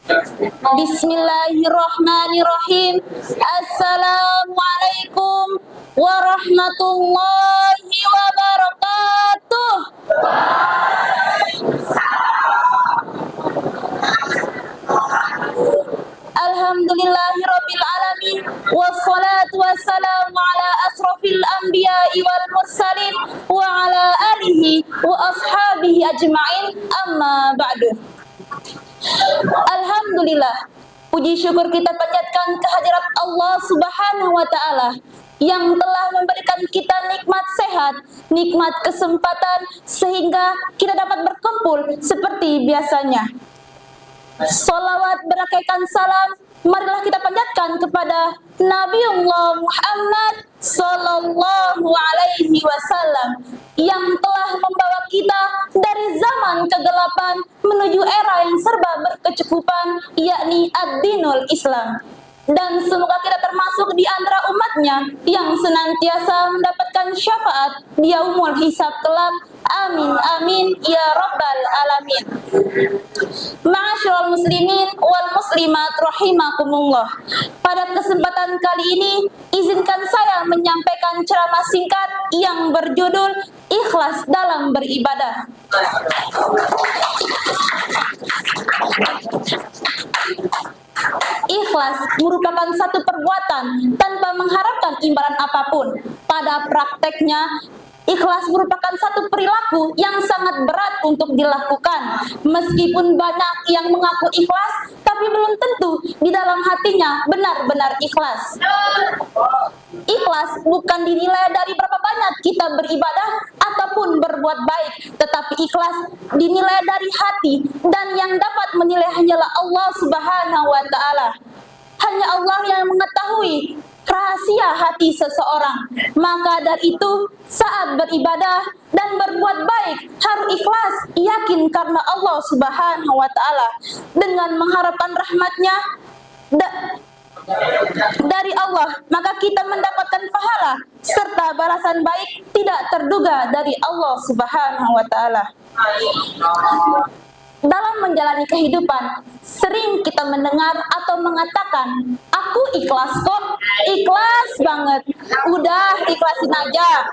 Bismillahirrahmanirrahim. Assalamualaikum warahmatullahi wabarakatuh. Alhamdulillahirabbil alamin wassalatu wassalamu ala asrofil anbiya'i wal mursalin wa ala alihi wa ashabihi ajma'in, amma ba'du. Alhamdulillah, puji syukur kita panjatkan kehadirat Allah Subhanahu wa ta'ala yang telah memberikan kita nikmat sehat, nikmat kesempatan sehingga kita dapat berkumpul seperti biasanya. Salawat berakaikan salam marilah kita panjatkan kepada Nabiullah Muhammad sallallahu alaihi wasallam yang telah membawa kita dari zaman kegelapan menuju era yang serba berkecukupan, yakni ad-dinul Islam. Dan semoga kita termasuk di antara umatnya yang senantiasa mendapatkan syafaat di yaumul hisab kelak. Amin amin ya rabbal alamin. Ma'asyiral muslimin wal muslimat rahimakumullah. Pada kesempatan kali ini izinkan saya menyampaikan ceramah singkat yang berjudul Ikhlas dalam beribadah. Ikhlas merupakan satu perbuatan tanpa mengharapkan imbalan apapun. Pada prakteknya, ikhlas merupakan satu perilaku yang sangat berat untuk dilakukan. Meskipun banyak yang mengaku ikhlas, tapi belum tentu di dalam hatinya benar-benar ikhlas. Ikhlas bukan dinilai dari berapa banyak kita beribadah ataupun berbuat baik, tetapi ikhlas dinilai dari hati, dan yang dapat menilai hanyalah Allah Subhanahu wa ta'ala. Hanya Allah yang mengetahui rahasia hati seseorang. Maka dari itu, saat beribadah dan berbuat baik harus ikhlas, yakin karena Allah Subhanahu wa ta'ala, dengan mengharapkan rahmatnya dari Allah, maka kita mendapatkan pahala serta balasan baik tidak terduga dari Allah Subhanahu wa ta'ala. Dalam menjalani kehidupan, sering kita mendengar atau mengatakan, aku ikhlas kok, ikhlas banget, udah ikhlasin aja,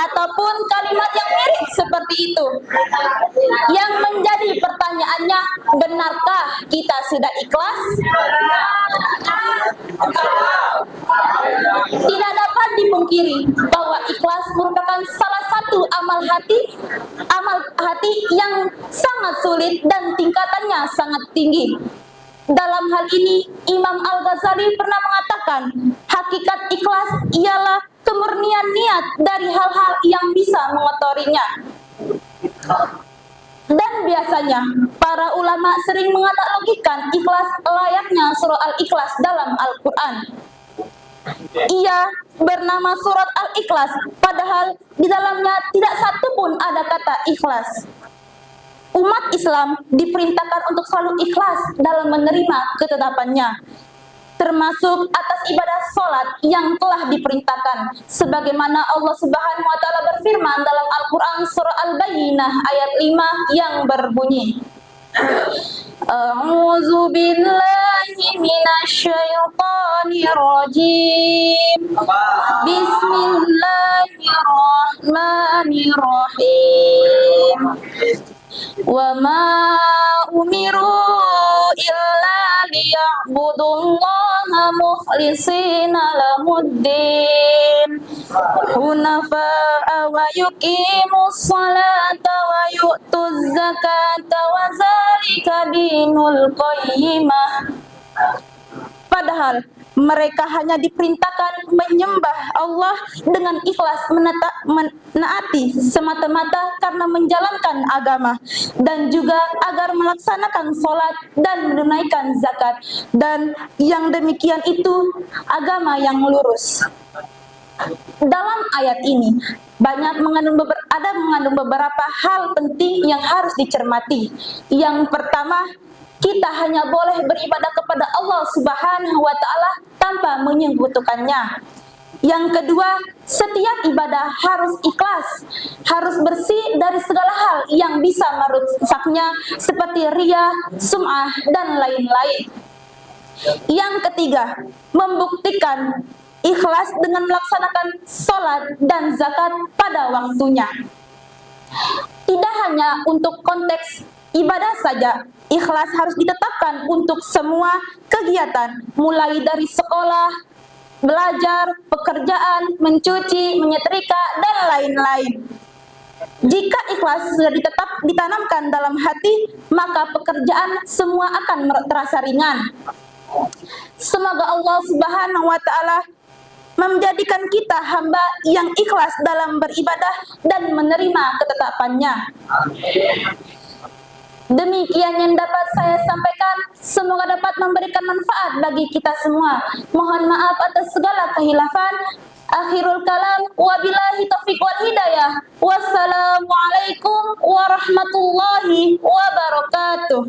ataupun kalimat yang mirip seperti itu. Yang menjadi pertanyaannya, benarkah kita sudah ikhlas? Tidak dapat dipungkiri bahwa ikhlas merupakan salah satu amal hati yang sangat sulit dan tingkatannya sangat tinggi. Dalam hal ini, Imam Al-Ghazali pernah mengatakan, hakikat ikhlas ialah kemurnian niat dari hal-hal yang bisa mengotorinya. Dan biasanya, para ulama sering menganalogikan ikhlas layaknya surah Al-Ikhlas dalam Al-Quran. Ia bernama surat Al-Ikhlas, padahal di dalamnya tidak satu pun ada kata ikhlas. Umat Islam diperintahkan untuk selalu ikhlas dalam menerima ketetapannya, termasuk atas ibadah sholat yang telah diperintahkan, sebagaimana Allah Subhanahu wa ta'ala berfirman dalam Al-Quran surah Al-Bayyinah ayat 5 yang berbunyi, A'udzu billahi minasyaitonir rajim. Bismillahirrahmanirrahim. Wa ma umiru illa liya'budullaha mukhlishina lahuddin hunafa'a wa yuqimus salata wa yu'tuz zakata wa zalika dinul qayyimah. Padahal mereka hanya diperintahkan menyembah Allah dengan ikhlas, menaati semata-mata karena menjalankan agama, dan juga agar melaksanakan sholat dan menunaikan zakat, dan yang demikian itu agama yang lurus. Dalam ayat ini mengandung beberapa hal penting yang harus dicermati. Yang pertama, kita hanya boleh beribadah kepada Allah Subhanahu wa ta'ala tanpa menyekutukannya. Yang kedua, setiap ibadah harus ikhlas, harus bersih dari segala hal yang bisa merusaknya seperti riya, sum'ah, dan lain-lain. Yang ketiga, membuktikan ikhlas dengan melaksanakan sholat dan zakat pada waktunya. Tidak hanya untuk konteks ibadah saja, ikhlas harus ditetapkan untuk semua kegiatan, mulai dari sekolah, belajar, pekerjaan, mencuci, menyetrika, dan lain-lain. Jika ikhlas sudah ditanamkan dalam hati, maka pekerjaan semua akan terasa ringan. Semoga Allah Subhanahu wa Ta'ala menjadikan kita hamba yang ikhlas dalam beribadah dan menerima ketetapannya. Demikian yang dapat saya sampaikan, semoga dapat memberikan manfaat bagi kita semua. Mohon maaf atas segala kehilafan. Akhirul kalam, wabillahi taufiq wal hidayah. Wassalamualaikum warahmatullahi wabarakatuh.